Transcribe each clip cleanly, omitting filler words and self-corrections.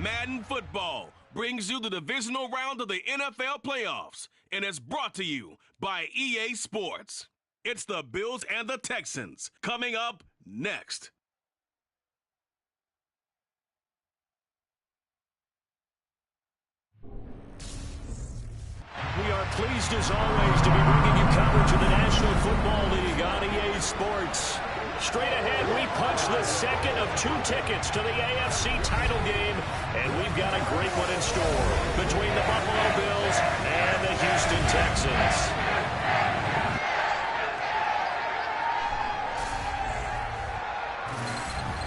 Madden Football brings you the divisional round of the NFL playoffs, and it's brought to you by EA Sports. It's the Bills and the Texans coming up next. We are pleased as always to be bringing you coverage of the National Football League on EA Sports. Straight ahead, we punch the second of 2 tickets to the AFC title game, and we've got a great one in store between the Buffalo Bills and the Houston Texans.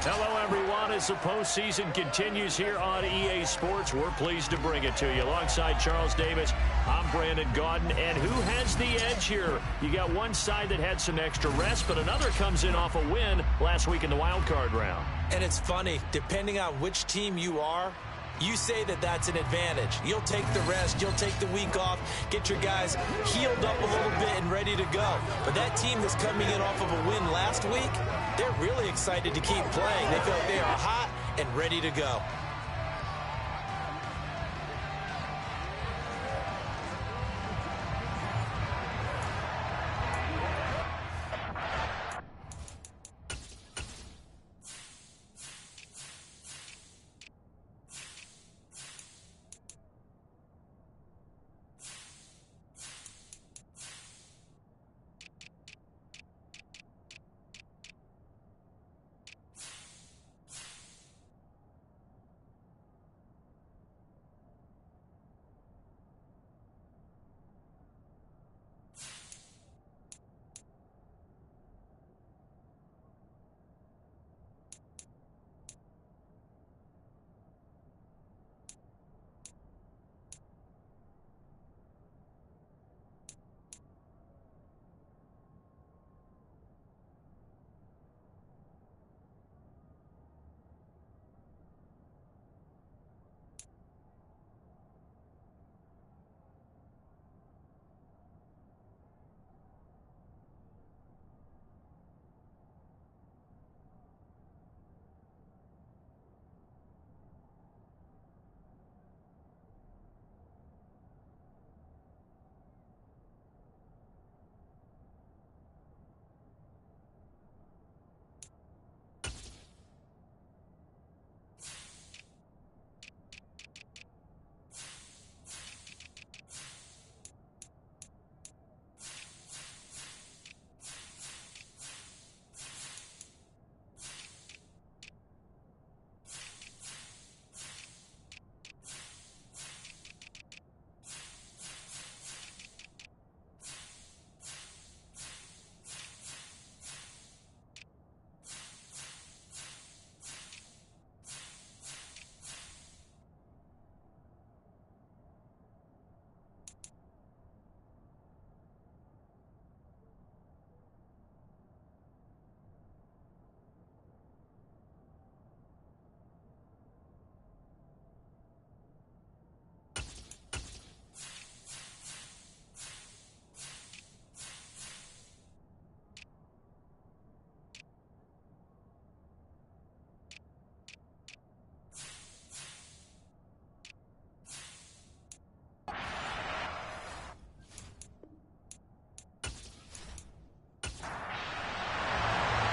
Hello, everyone. As the postseason continues here on EA Sports, we're pleased to bring it to you. Alongside Charles Davis, I'm Brandon Gaudin. And who has the edge here? You got one side that had some extra rest, but another comes in off a win last week in the wild card round. And it's funny, depending on which team you are, you say that that's an advantage. You'll take the rest, you'll take the week off, get your guys healed up a little bit and ready to go. But that team that's coming in off of a win last week, they're really excited to keep playing. They feel like they are hot and ready to go.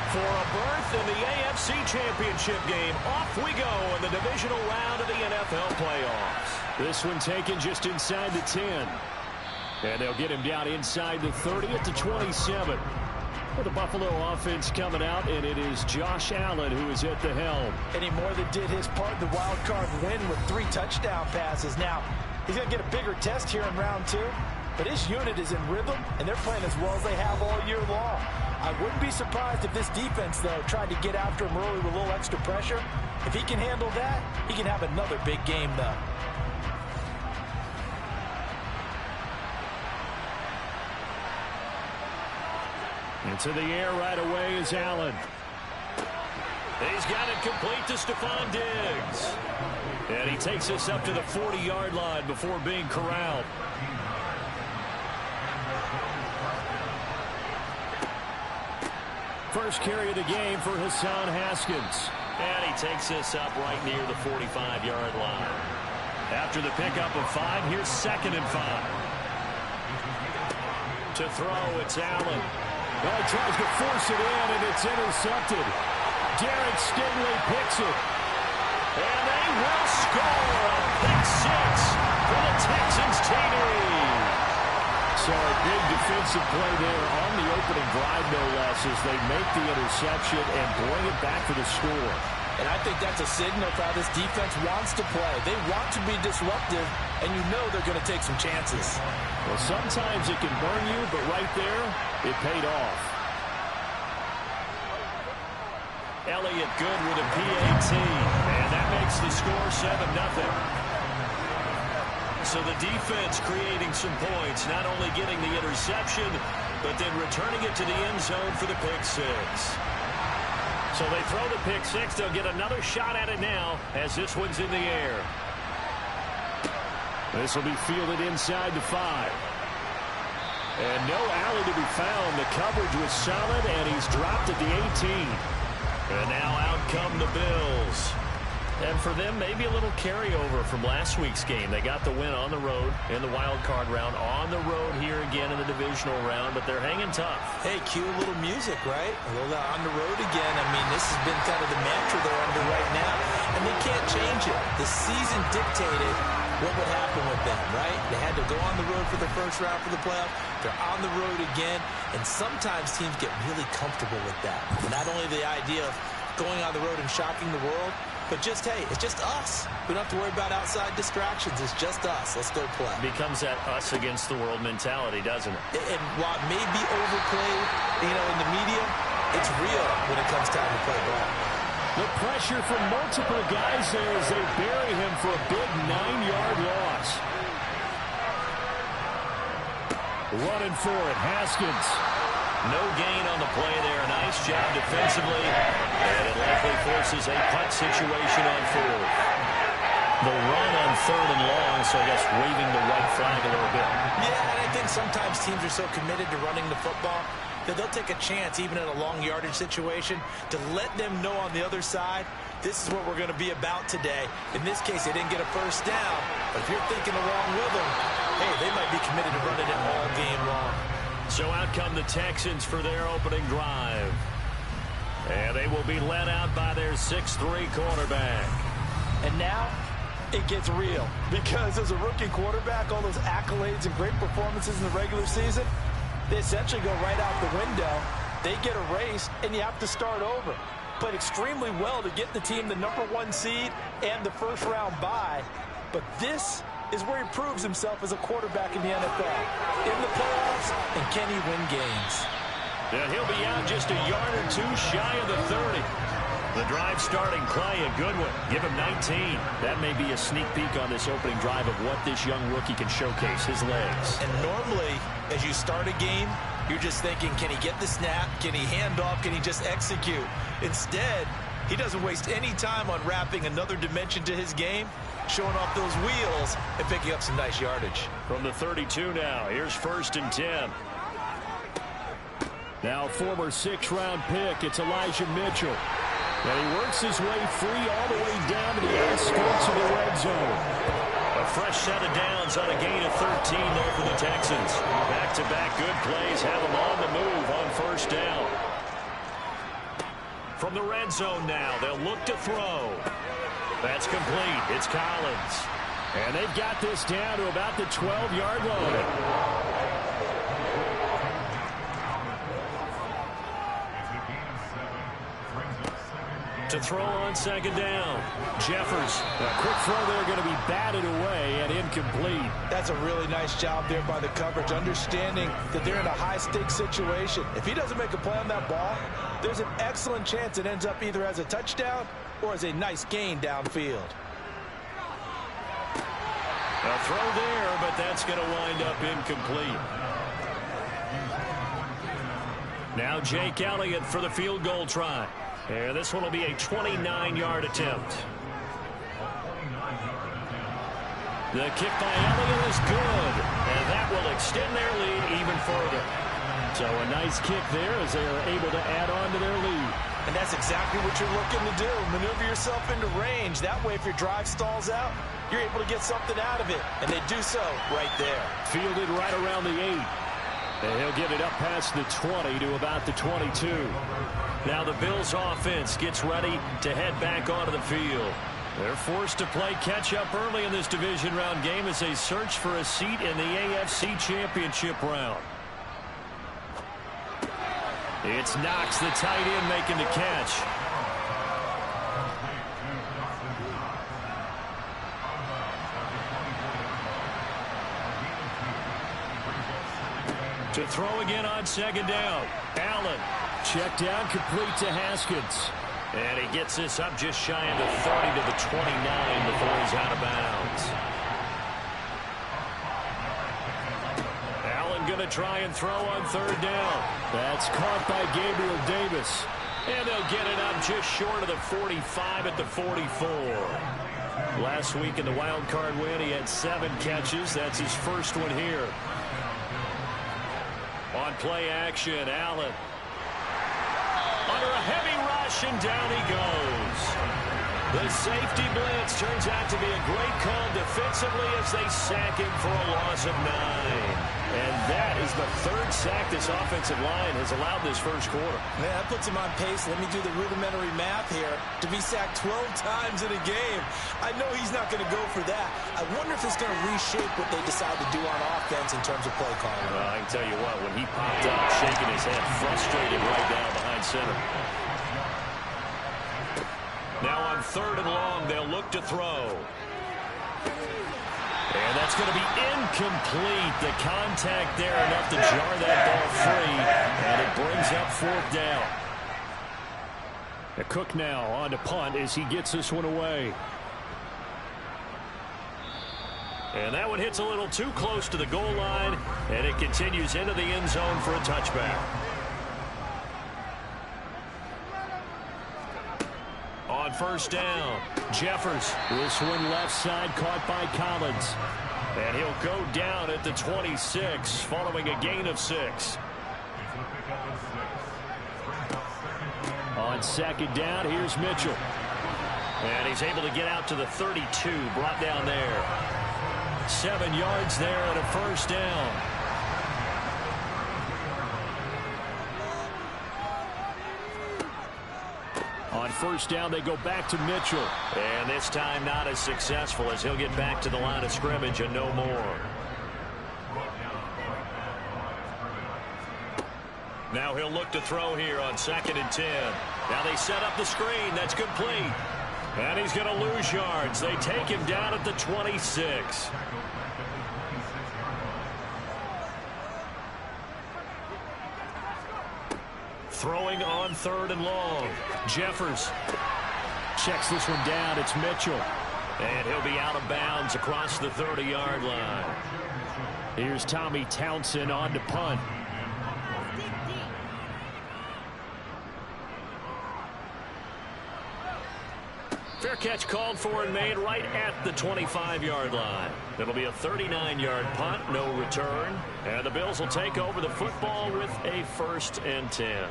For a berth in the AFC Championship game, off we go in the divisional round of the NFL playoffs. This one taken just inside the 10. And they'll get him down inside the 30 at the 27. With the Buffalo offense coming out, and it is Josh Allen who is at the helm. And he more than did his part in the wild card win with 3 touchdown passes. Now, he's going to get a bigger test here in round 2. But his unit is in rhythm, and they're playing as well as they have all year long. I wouldn't be surprised if this defense, though, tried to get after him early with a little extra pressure. If he can handle that, he can have another big game, though. Into the air right away is Allen. He's got it complete to Stephon Diggs. And he takes us up to the 40-yard line before being corralled. First carry of the game for Hassan Haskins. And he takes this up right near the 45-yard line. After the pickup of 5, here's 2nd and 5. To throw, it's Allen. Well, he tries to force it in, and it's intercepted. Derek Stingley picks it. And they will score a pick 6 for the Texans TD. So a big defensive play there on the opening drive, no less, as they make the interception and bring it back for the score. And I think that's a signal for how this defense wants to play. They want to be disruptive, and you know they're going to take some chances. Well, sometimes it can burn you, but right there, it paid off. Elliott good with a PAT, and that makes the score 7-0. So the defense creating some points, not only getting the interception, but then returning it to the end zone for the pick 6. So they throw the pick 6. They'll get another shot at it now as this one's in the air. This will be fielded inside the 5. And no Allen to be found. The coverage was solid, and he's dropped at the 18. And now out come the Bills. And for them, maybe a little carryover from last week's game. They got the win on the road in the wild card round, on the road here again in the divisional round, but they're hanging tough. Hey, cue a little music, right? A little on the road again. I mean, this has been kind of the mantra they're under right now, and they can't change it. The season dictated what would happen with them, right? They had to go on the road for the first round for the playoff. They're on the road again, and sometimes teams get really comfortable with that. Not only the idea of going on the road and shocking the world, but just, hey, it's just us. We don't have to worry about outside distractions. It's just us. Let's go play. Becomes that us against the world mentality, doesn't it? And while it may be overplayed, in the media, it's real when it comes time to play ball. The pressure from multiple guys there as they bury him for a big 9-yard loss. Running for it, Haskins. No gain on the play there. Nice job defensively. And it likely forces a punt situation on 4th. The run on 3rd and long, so I guess waving the white flag a little bit. Yeah, and I think sometimes teams are so committed to running the football that they'll take a chance, even in a long yardage situation, to let them know on the other side, this is what we're going to be about today. In this case, they didn't get a first down, but if you're thinking along with them, hey, they might be committed to running it all game long. So out come the Texans for their opening drive. And they will be led out by their 6'3" quarterback. And now it gets real, because as a rookie quarterback, all those accolades and great performances in the regular season, they essentially go right out the window. They get erased, and you have to start over. Played extremely well to get the team the #1 seed and the first-round bye. But this is where he proves himself as a quarterback in the NFL. In the playoffs, and can he win games? And he'll be out just a yard or two shy of the 30. The drive starting play, a good one. Give him 19. That may be a sneak peek on this opening drive of what this young rookie can showcase, his legs. And normally, as you start a game, you're just thinking, can he get the snap? Can he hand off? Can he just execute? Instead, he doesn't waste any time on wrapping another dimension to his game, showing off those wheels and picking up some nice yardage. From the 32 now, here's 1st and 10. Now former 6th-round pick, it's Elijah Mitchell. And he works his way free all the way down to the outskirts of the red zone. A fresh set of downs on a gain of 13 there for the Texans. Back-to-back good plays have them on the move on 1st down. From the red zone now, they'll look to throw. That's complete. It's Collins. And they've got this down to about the 12-yard line. To throw on 2nd down. Jeffers. A quick throw there going to be batted away and incomplete. That's a really nice job there by the coverage, understanding that they're in a high-stakes situation. If he doesn't make a play on that ball, there's an excellent chance it ends up either as a touchdown or as a nice gain downfield. A throw there, but that's going to wind up incomplete. Now Jake Elliott for the field goal try. And this one will be a 29-yard attempt. The kick by Elliott is good, and that will extend their lead even further. So a nice kick there as they are able to add on to their lead. And that's exactly what you're looking to do. Maneuver yourself into range. That way, if your drive stalls out, you're able to get something out of it. And they do so right there. Fielded right around the 8. And he'll get it up past the 20 to about the 22. Now the Bills offense gets ready to head back onto the field. They're forced to play catch-up early in this division round game as they search for a seat in the AFC Championship round. It's Knox, the tight end, making the catch. To throw again on second down. Allen, check down, complete to Haskins. And he gets this up just shy of the 30 to the 29 before he's out of bounds. Allen going to try and throw on third down. That's caught by Gabriel Davis. And they'll get it up just short of the 45 at the 44. Last week in the wild card win, he had 7 catches. That's his first one here. On play action, Allen. Under a heavy rush, and down he goes. The safety blitz turns out to be a great call defensively as they sack him for a loss of 9. And that is the 3rd sack this offensive line has allowed this first quarter. Man, that puts him on pace. Let me do the rudimentary math here. To be sacked 12 times in a game, I know he's not going to go for that. I wonder if it's going to reshape what they decide to do on offense in terms of play calling. Well, I can tell you what, when he popped up, shaking his head, frustrated right down behind center. Now on 3rd and long, they'll look to throw. And that's going to be incomplete. The contact there enough to jar that ball free. And it brings up 4th down. Cook now on to punt as he gets this one away. And that one hits a little too close to the goal line. And it continues into the end zone for a touchback. On first down, Jeffers. This one left side caught by Collins. And he'll go down at the 26 following a gain of 6. On second down, here's Mitchell. And he's able to get out to the 32, brought down there. 7 yards there and a first down. On first down, they go back to Mitchell. And this time not as successful as he'll get back to the line of scrimmage and no more. Now he'll look to throw here on 2nd and 10. Now they set up the screen. That's complete. And he's going to lose yards. They take him down at the 26. Throwing on 3rd and long. Jeffers checks this one down. It's Mitchell. And he'll be out of bounds across the 30-yard line. Here's Tommy Townsend on to punt. Fair catch called for and made right at the 25-yard line. It'll be a 39-yard punt, no return. And the Bills will take over the football with a 1st and 10.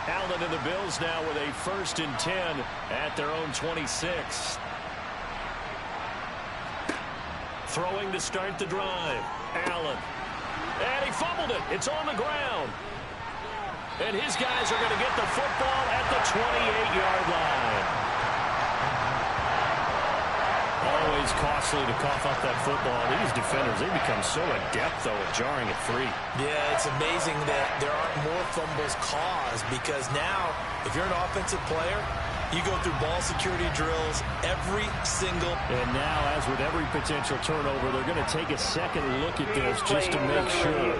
Allen and the Bills now with a 1st and 10 at their own 26. Throwing to start the drive. Allen. And he fumbled it. It's on the ground. And his guys are going to get the football at the 28-yard line. Always costly to cough up that football. These defenders, they become so adept, though, at jarring it free. Yeah, it's amazing that there aren't more fumbles caused because now, if you're an offensive player, you go through ball security drills every single. And now, as with every potential turnover, they're going to take a second look at this just to make sure.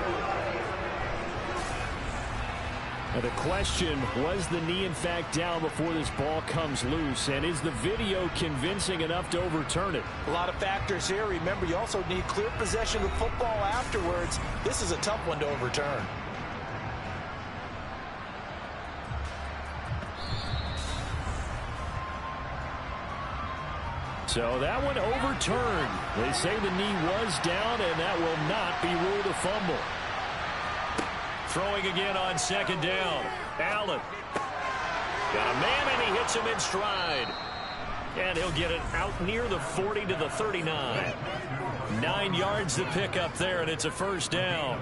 Now the question, was the knee in fact down before this ball comes loose? And is the video convincing enough to overturn it? A lot of factors here. Remember, you also need clear possession of football afterwards. This is a tough one to overturn. So that one overturned. They say the knee was down, and that will not be ruled a fumble. Throwing again on second down. Allen. Got a man, and he hits him in stride. And he'll get it out near the 40 to the 39. 9 yards to pick up there, and it's a first down.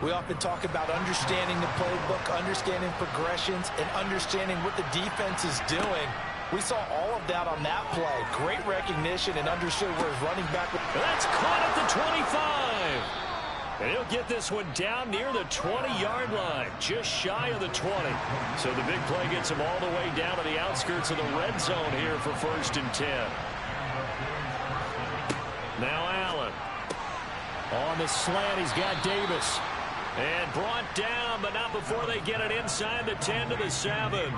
We often talk about understanding the playbook, understanding progressions, and understanding what the defense is doing. We saw all of that on that play. Great recognition and understood where his running back was. That's caught at the 25. And he'll get this one down near the 20-yard line, just shy of the 20. So the big play gets him all the way down to the outskirts of the red zone here for 1st and 10. Now Allen. On the slant, he's got Davis. And brought down, but not before they get it inside the 10 to the 7.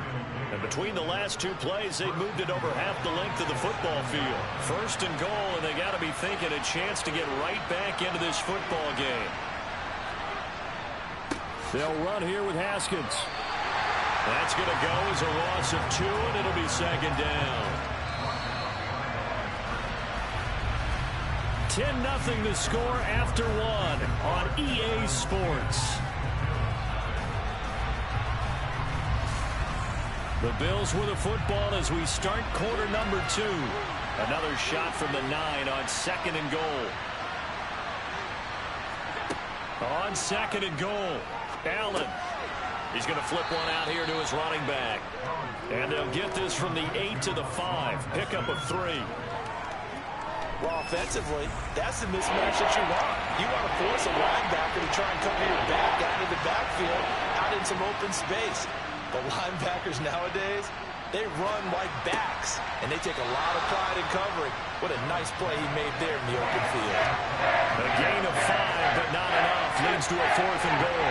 And between the last 2 plays, they've moved it over half the length of the football field. 1st and goal, and they got to be thinking a chance to get right back into this football game. They'll run here with Haskins. That's going to go as a loss of 2, and it'll be 2nd down. 10-0 the score after 1 on EA Sports. The Bills with a football as we start quarter number 2. Another shot from the 9 on 2nd and goal. On 2nd and goal, Allen. He's going to flip one out here to his running back. And they'll get this from the 8 to the 5. Pickup of 3. Well, offensively, that's the mismatch that you want. You want to force a linebacker to try and cover your back out of the backfield, out in some open space. But linebackers nowadays, they run like backs, and they take a lot of pride in covering. What a nice play he made there in the open field. A gain of 5, but not enough. Leads to a 4th and goal.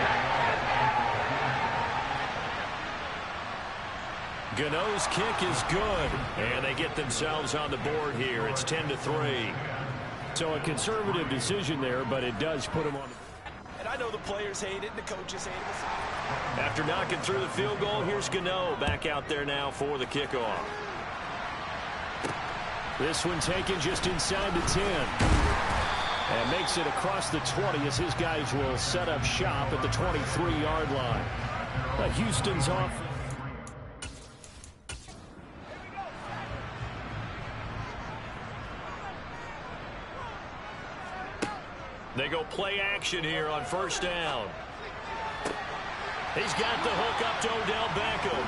Gano's kick is good, and they get themselves on the board here. It's 10-3. So a conservative decision there, but it does put them on. And I know the players hate it, and the coaches hate it. After knocking through the field goal, here's Gano back out there now for the kickoff. This one taken just inside the 10. And makes it across the 20 as his guys will set up shop at the 23-yard line. But Houston's off. They go play action here on 1st down. He's got the hook up to Odell Beckham.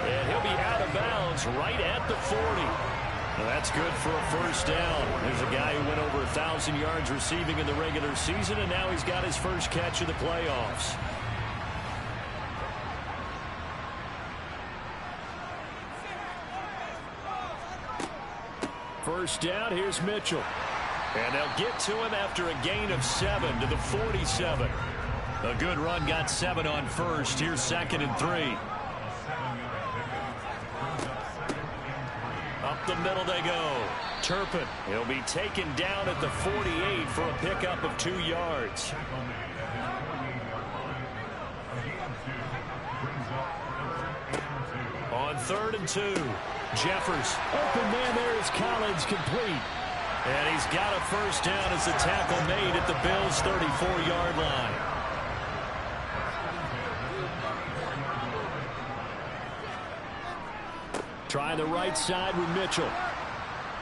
And he'll be out of bounds right at the 40. Well, that's good for a 1st down. There's a guy who went over 1,000 yards receiving in the regular season, and now he's got his first catch of the playoffs. First down, here's Mitchell. And they'll get to him after a gain of 7 to the 47. A good run got 7 on 1st. Here's 2nd and 3. Up the middle they go. Turpin. He'll be taken down at the 48 for a pickup of 2 yards. On 3rd and 2. Jeffers. Open man there is Collins, complete. And he's got a first down as the tackle made at the Bills' 34-yard line. Try the right side with Mitchell.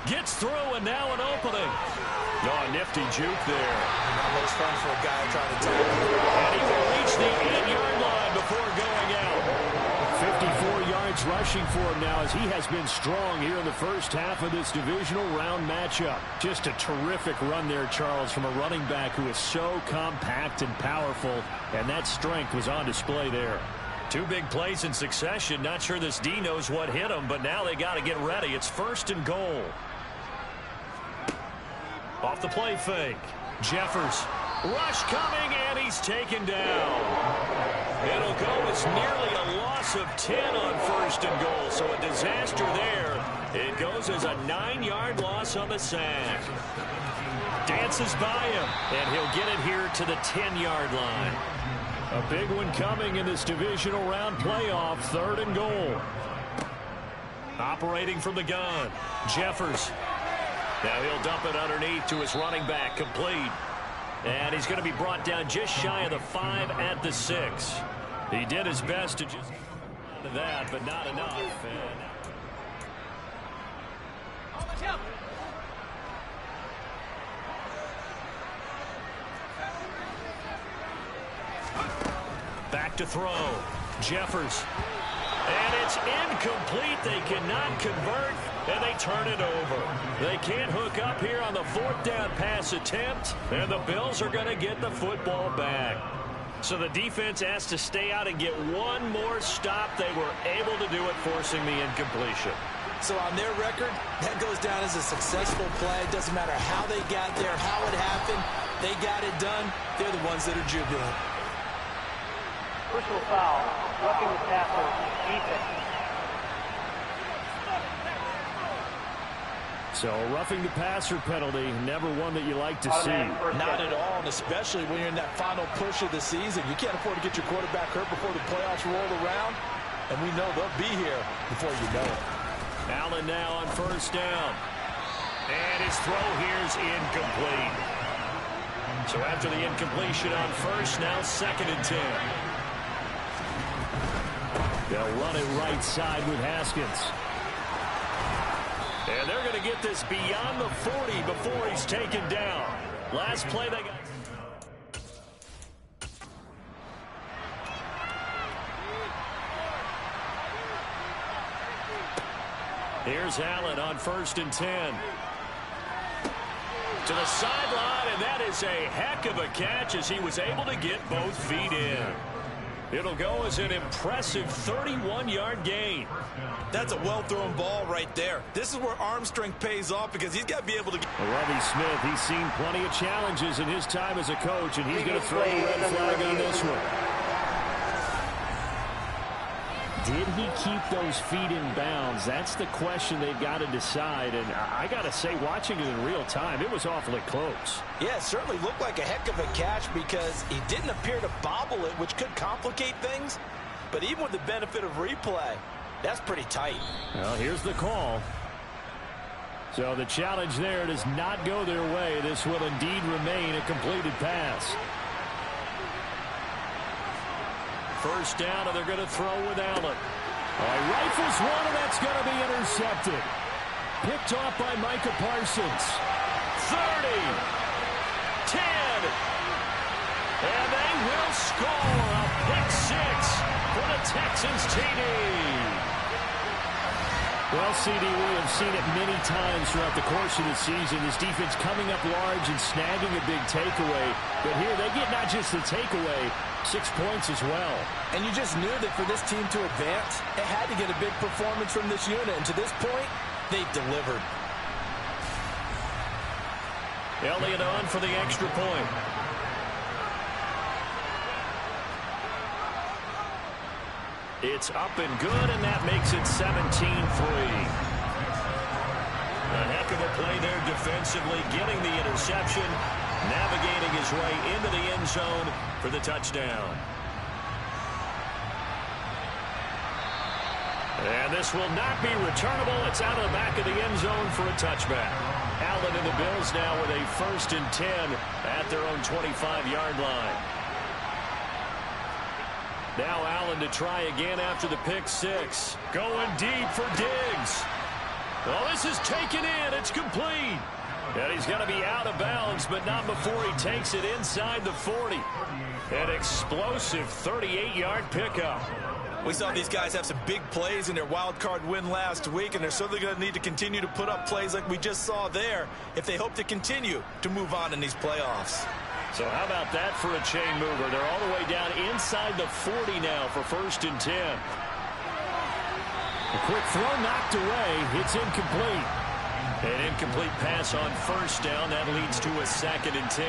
Gets through, and now an opening. Oh, nifty juke there. Not much fun for a guy trying to tackle. And he will reach the 8-yard line before going out. 54 yards rushing for him now as he has been strong here in the first half of this divisional round matchup. Just a terrific run there, Charles, from a running back who is so compact and powerful, and that strength was on display there. 2 big plays in succession. Not sure this D knows what hit him, but now they got to get ready. It's 1st and goal. Off the play fake. Jeffers. Rush coming, and he's taken down. It'll go as nearly a loss of 10 on 1st and goal, so a disaster there. It goes as a 9-yard loss on the sack. Dances by him, and he'll get it here to the 10-yard line. A big one coming in this divisional round playoff, 3rd and goal. Operating from the gun, Jeffers. Now he'll dump it underneath to his running back, complete. And he's going to be brought down just shy of the 5 at the 6. He did his best to just get to that, but not enough. Back to throw. Jeffers. And it's incomplete. They cannot convert, and they turn it over. They can't hook up here on the 4th down pass attempt, and the Bills are going to get the football back. So the defense has to stay out and get one more stop. They were able to do it, forcing the incompletion. So on their record, that goes down as a successful play. It doesn't matter how they got there, how it happened. They got it done. They're the ones that are jubilant. Personal foul, roughing the passer, defense. So a roughing the passer penalty, never one that you like to see. Not at all, and especially when you're in that final push of the season. You can't afford to get your quarterback hurt before the playoffs roll around, and we know they'll be here before you know it. Allen now on 1st down. And his throw here is incomplete. So after the incompletion on 1st, now 2nd and 10. They'll run it right side with Haskins. And they're going to get this beyond the 40 before he's taken down. Last play they got. Here's Allen on 1st and 10. To the sideline, and that is a heck of a catch as he was able to get both feet in. It'll go as an impressive 31-yard gain. That's a well-thrown ball right there. This is where arm strength pays off because he's got to be able to get... Lovie Smith, he's seen plenty of challenges in his time as a coach, and he's going to throw the red flag on this one. Did he keep those feet in bounds? That's the question they've got to decide. And I got to say, watching it in real time, it was awfully close. Yeah, it certainly looked like a heck of a catch because he didn't appear to bobble it, which could complicate things. But even with the benefit of replay, that's pretty tight. Well, here's the call. So the challenge there does not go their way. This will indeed remain a completed pass. 1st down, and they're going to throw with Allen. Rifles one, and that's going to be intercepted. Picked off by Micah Parsons. 30, 10, and they will score a pick 6 for the Texans TD. Well, CD, we have seen it many times throughout the course of the season. This defense coming up large and snagging a big takeaway. But here they get not just the takeaway, 6 points as well. And you just knew that for this team to advance, it had to get a big performance from this unit. And to this point, they've delivered. Elliott on for the extra point. It's up and good, and that makes it 17-3. A heck of a play there defensively, getting the interception, navigating his way into the end zone for the touchdown. And this will not be returnable. It's out of the back of the end zone for a touchback. Allen and the Bills now with a 1st and 10 at their own 25-yard line. Now Allen to try again after the pick 6. Going deep for Diggs. Well, this is taken in. It's complete. And he's going to be out of bounds, but not before he takes it inside the 40. An explosive 38-yard pickup. We saw these guys have some big plays in their wild card win last week, and they're certainly going to need to continue to put up plays like we just saw there if they hope to continue to move on in these playoffs. So how about that for a chain mover? They're all the way down inside the 40 now for 1st and 10. A quick throw knocked away. It's incomplete. An incomplete pass on 1st down. That leads to a 2nd and 10.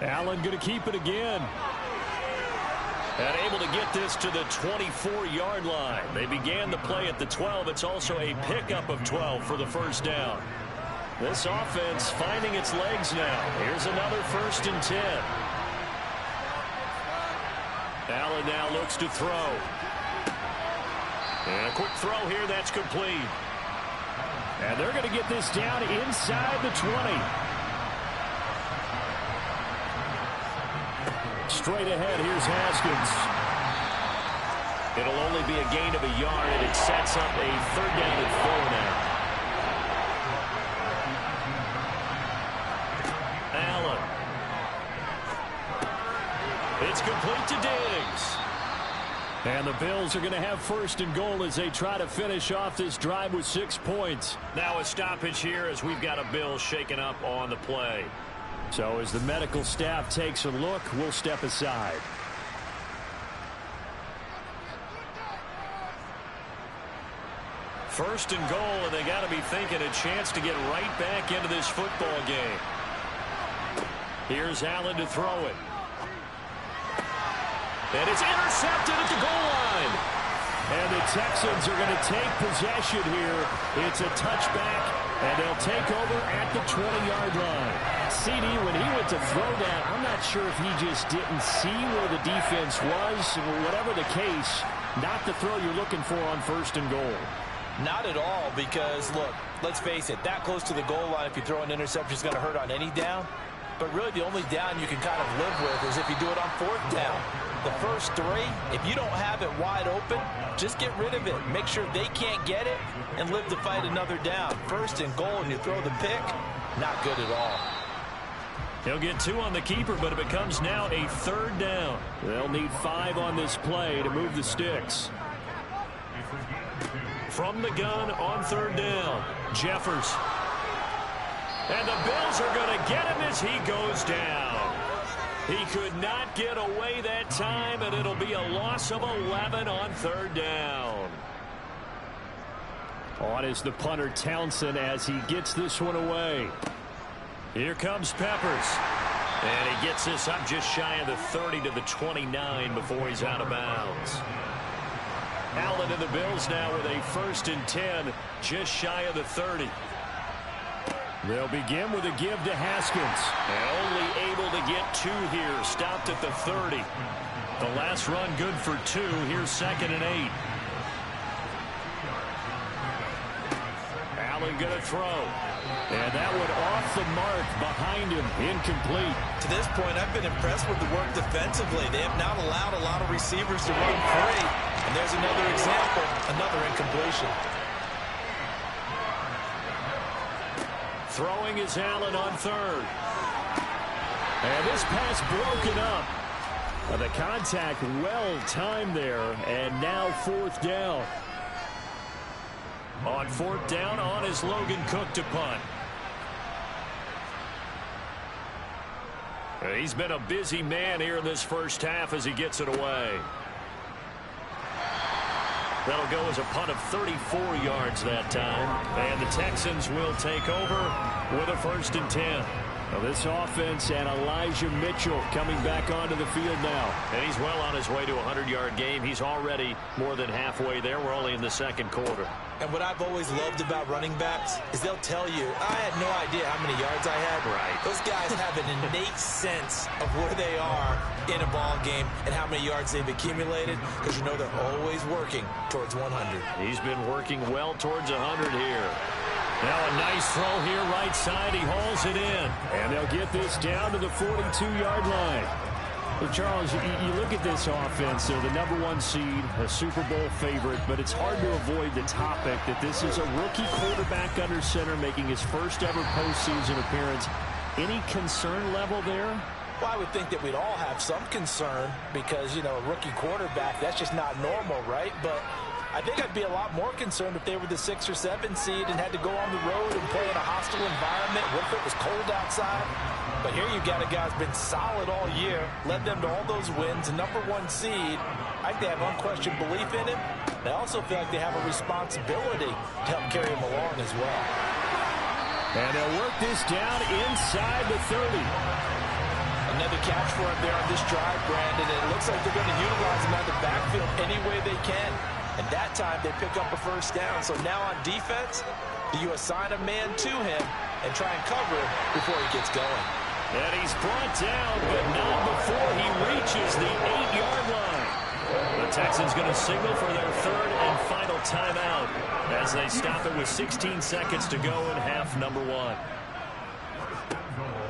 Allen going to keep it again. And able to get this to the 24-yard line. They began the play at the 12. It's also a pickup of 12 for the 1st down. This offense finding its legs now. Here's another 1st and 10. Allen now looks to throw. And a quick throw here, that's complete. And they're going to get this down inside the 20. Straight ahead, here's Haskins. It'll only be a gain of a yard, and it sets up a 3rd down and 4 now. Allen. It's complete to Diggs. And the Bills are going to have 1st and goal as they try to finish off this drive with 6 points. Now a stoppage here as we've got a Bills shaken up on the play. So as the medical staff takes a look, we'll step aside. First and goal, and they got to be thinking a chance to get right back into this football game. Here's Allen to throw it. And it's intercepted at the goal line. And the Texans are going to take possession here. It's a touchback, and they'll take over at the 20-yard line. CD, when he went to throw that, I'm not sure if he just didn't see where the defense was. Whatever the case, not the throw you're looking for on 1st and goal. Not at all, because, look, let's face it, that close to the goal line, if you throw an interception, is going to hurt on any down. But really, the only down you can kind of live with is if you do it on 4th down. The first 3, if you don't have it wide open, just get rid of it. Make sure they can't get it and live to fight another down. 1st and goal, and you throw the pick, not good at all. He'll get 2 on the keeper, but it becomes now a 3rd down. They'll need 5 on this play to move the sticks. From the gun on 3rd down, Jeffers. And the Bills are going to get him as he goes down. He could not get away that time, and it'll be a loss of 11 on 3rd down. On is the punter Townsend as he gets this one away. Here comes Peppers. And he gets this up just shy of the 30 to the 29 before he's out of bounds. Allen and the Bills now with a 1st and 10, just shy of the 30. They'll begin with a give to Haskins. And only able to get 2 here. Stopped at the 30. The last run good for 2. Here's 2nd and 8. Allen going to throw. And that one off the mark behind him. Incomplete. To this point, I've been impressed with the work defensively. They have not allowed a lot of receivers to run free. And there's another example, another incompletion. Throwing is Allen on 3rd. And this pass broken up. The contact well timed there. And now 4th down. On 4th down, on is Logan Cook to punt. He's been a busy man here in this first half as he gets it away. That'll go as a punt of 34 yards that time. And the Texans will take over with a 1st and 10. Now this offense and Elijah Mitchell coming back onto the field now. And he's well on his way to a 100-yard game. He's already more than halfway there. We're only in the 2nd quarter. And what I've always loved about running backs is they'll tell you, I had no idea how many yards I had. Right. Those guys have an innate sense of where they are in a ball game and how many yards they've accumulated, because you know they're always working towards 100. He's been working well towards 100 here. Now a nice throw here right side. He hauls it in. And they'll get this down to the 42-yard line. Well, Charles, you look at this offense, they're the #1 seed, a Super Bowl favorite, but it's hard to avoid the topic that this is a rookie quarterback under center making his first ever postseason appearance. Any concern level there? Well, I would think that we'd all have some concern because, you know, a rookie quarterback, that's just not normal, right? But I think I'd be a lot more concerned if they were the 6 or 7 seed and had to go on the road and play in a hostile environment. What if it was cold outside? But here you got a guy who's been solid all year, led them to all those wins, a #1 seed. I think they have unquestioned belief in him. They also feel like they have a responsibility to help carry him along as well. And they'll work this down inside the 30. Another catch for him there on this drive, Brandon. And it looks like they're going to utilize him out of the backfield any way they can. And that time they pick up a 1st down. So now on defense, do you assign a man to him and try and cover him before he gets going? And he's brought down, but not before he reaches the 8-yard line. The Texans going to signal for their third and final timeout as they stop it with 16 seconds to go in half number one.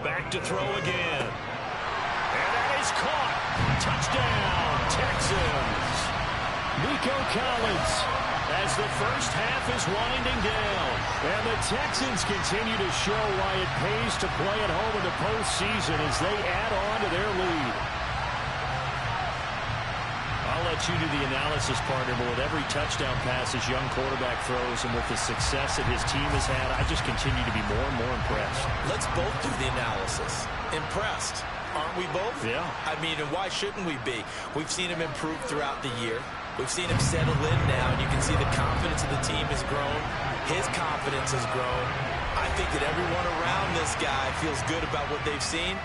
Back to throw again. And that is caught. Touchdown, Texans. Nico Collins As the first half is winding down. and the Texans continue to show why it pays to play at home in the postseason as they add on to their lead. I'll let you do the analysis, partner, but with every touchdown pass his young quarterback throws and with the success that his team has had, I just continue to be more and more impressed. Let's both do the analysis. Impressed. Aren't we both? Yeah. I mean, and why shouldn't we be? We've seen him improve throughout the year. We've seen him settle in now, and you can see the confidence of the team has grown. His confidence has grown. I think that everyone around this guy feels good about what they've seen,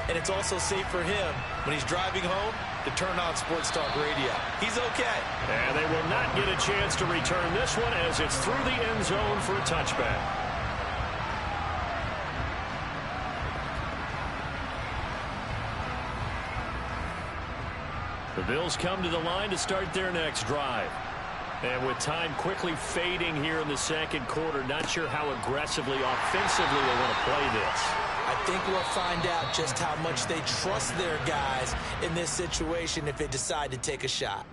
and it's also safe for him when he's driving home to turn on Sports Talk Radio. He's okay. And they will not get a chance to return this one as it's through the end zone for a touchback. The Bills come to the line to start their next drive. And with time quickly fading here in the second quarter, not sure how aggressively, offensively they want to play this. I think we'll find out just how much they trust their guys in this situation if they decide to take a shot.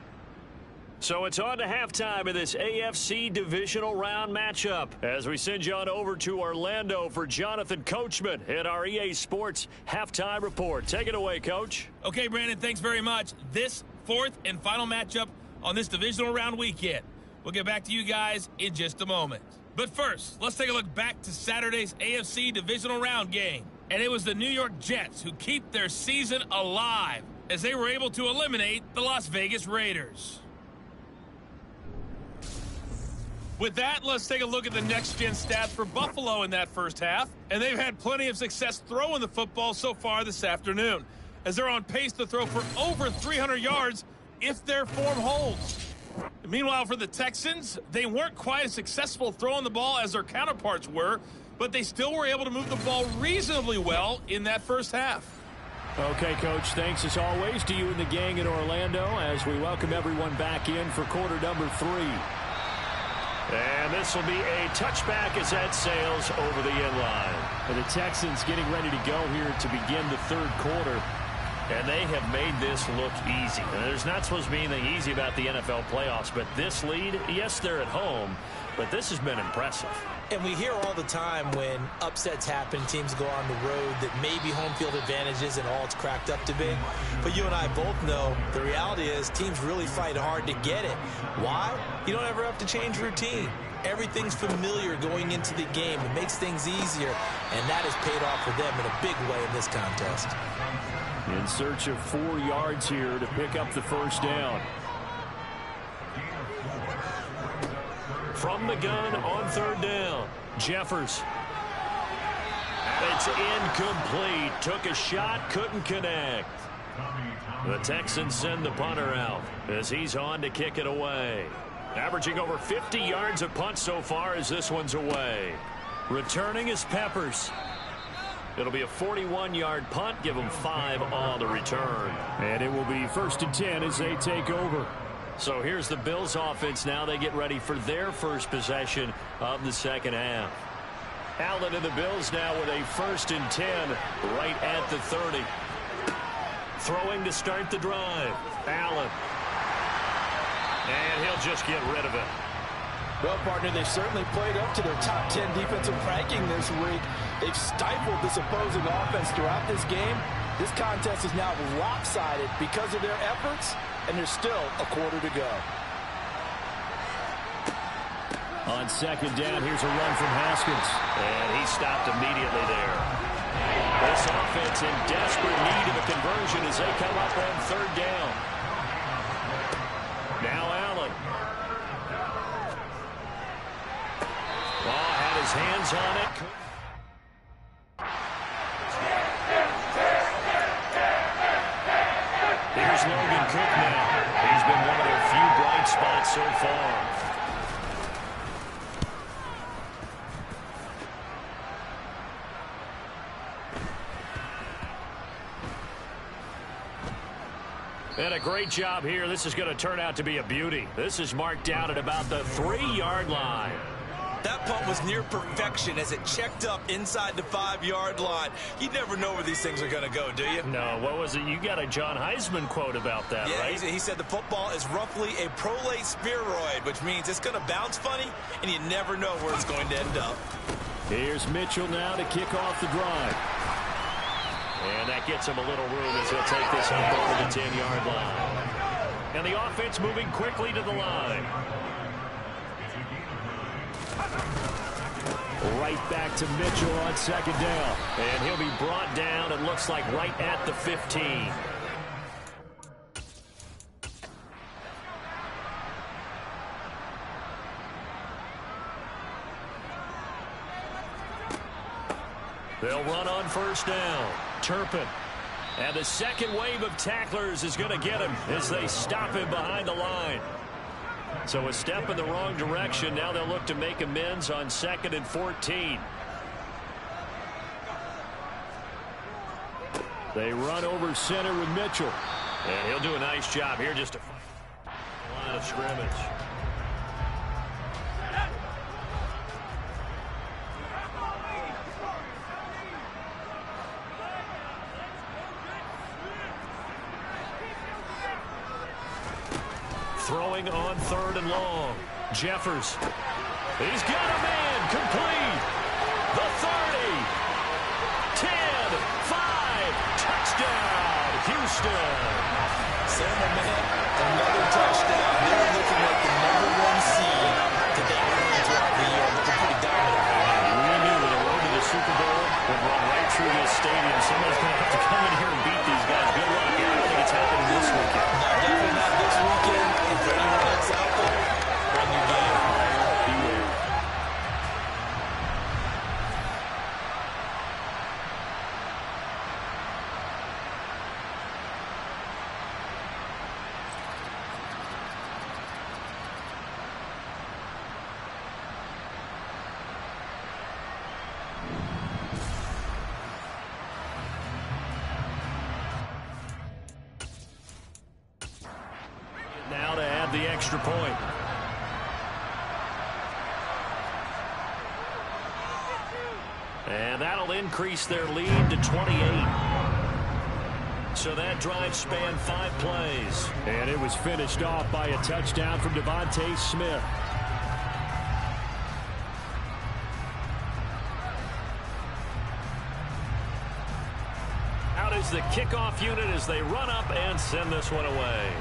So it's on to halftime of this AFC divisional round matchup as we send you on over to Orlando for Jonathan Coachman at our EA Sports Halftime Report. Take it away, Coach. Okay, Brandon, thanks very much. This fourth and final matchup on this divisional round weekend. We'll get back to you guys in just a moment. But first, let's take a look back to Saturday's AFC divisional round game. And it was the New York Jets who keep their season alive as they were able to eliminate the Las Vegas Raiders. With that, let's take a look at the next-gen stats for Buffalo in that first half. And they've had plenty of success throwing the football so far this afternoon, as they're on pace to throw for over 300 yards if their form holds. Meanwhile, for the Texans, they weren't quite as successful throwing the ball as their counterparts were, but they still were able to move the ball reasonably well in that first half. Okay, Coach, thanks as always to you and the gang in Orlando as we welcome everyone back in for quarter number 3. And this will be a touchback as that sails over the end line. And the Texans getting ready to go here to begin the third quarter. And they have made this look easy. And there's not supposed to be anything easy about the NFL playoffs, but this lead, yes, they're at home, but this has been impressive. And we hear all the time when upsets happen, teams go on the road, that maybe home field advantage isn't all it's cracked up to be. But you and I both know the reality is teams really fight hard to get it. Why? You don't ever have to change routine. Everything's familiar going into the game. It makes things easier, and that has paid off for them in a big way in this contest. In search of 4 yards here to pick up the first down. From the gun on third down, Jeffers. It's incomplete. Took a shot, couldn't connect. The Texans send the punter out as he's on to kick it away. Averaging over 50 yards a punt so far as this one's away. Returning is Peppers. It'll be a 41-yard punt. Give them 5 on the return. And it will be 1st and 10 as they take over. So here's the Bills offense now. They get ready for their first possession of the second half. Allen and the Bills now with a 1st and 10 right at the 30. Throwing to start the drive. Allen. And he'll just get rid of it. Well, partner, they've certainly played up to their top 10 defensive ranking this week. They've stifled this opposing offense throughout this game. This contest is now lopsided because of their efforts, and there's still a quarter to go. On second down, here's a run from Haskins. And he stopped immediately there. This offense in desperate need of a conversion as they come up on third down. Now Allen. Had his hands on it. Here's Logan Cook now. He's been one of their few bright spots so far. And a great job here. This is going to turn out to be a beauty. This is marked out at about the 3-yard line. That punt was near perfection as it checked up inside the 5-yard line. You never know where these things are going to go, do you? No, what was it? You got a John Heisman quote about that, yeah, right? He said the football is roughly a prolate spheroid, which means it's going to bounce funny, and you never know where it's going to end up. Here's Mitchell now to kick off the drive. And that gets him a little room as he'll take this up over the 10-yard line. And the offense moving quickly to the line. Right back to Mitchell on second down. And he'll be brought down, it looks like, right at the 15. They'll run on first down. Turpin. And the second wave of tacklers is going to get him as they stop him behind the line. So a step in the wrong direction. Now they'll look to make amends on 2nd and 14. They run over center with Mitchell. And he'll do a nice job here, just a line of scrimmage. Throwing on 3rd and long. Jeffers. He's got a man. Complete. The 30. 10. 5. Touchdown. Houston. Sam, man, another touchdown. They're looking like the #1 seed to that point throughout the year. Looking pretty dominant right now. We knew that the road to the Super Bowl would run right through this stadium. Somebody's going to have to come in here and beat these guys. Good luck. I don't think it's happening this weekend. No, definitely not this weekend. And for anyone that's out there, run your game. Beware. Now to add the extra point. And that'll increase their lead to 28. So that drive spanned 5 plays. And it was finished off by a touchdown from Devontae Smith. Out is the kickoff unit as they run up and send this one away.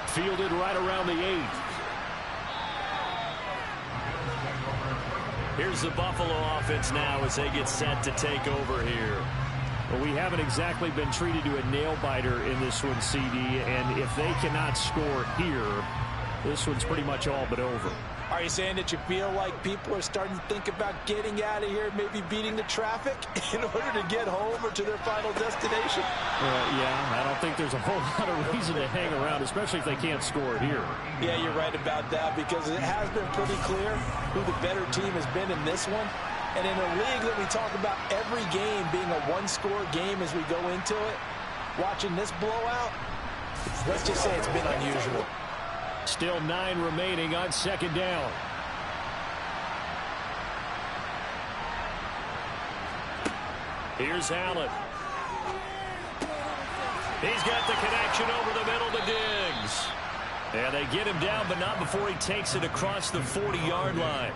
Fielded right around the 8. Here's the Buffalo offense now as they get set to take over here. Well, we haven't exactly been treated to a nail-biter in this one, CD, and if they cannot score here, this one's pretty much all but over. Are you saying that you feel like people are starting to think about getting out of here, maybe beating the traffic in order to get home or to their final destination? Yeah, I don't think there's a whole lot of reason to hang around, especially if they can't score here. Yeah, you're right about that because it has been pretty clear who the better team has been in this one. And in a league that we talk about every game being a one-score game as we go into it, watching this blowout, let's just say it's been unusual. Still 9 remaining on second down. Here's Allen. He's got the connection over the middle to Diggs. And they get him down, but not before he takes it across the 40-yard line.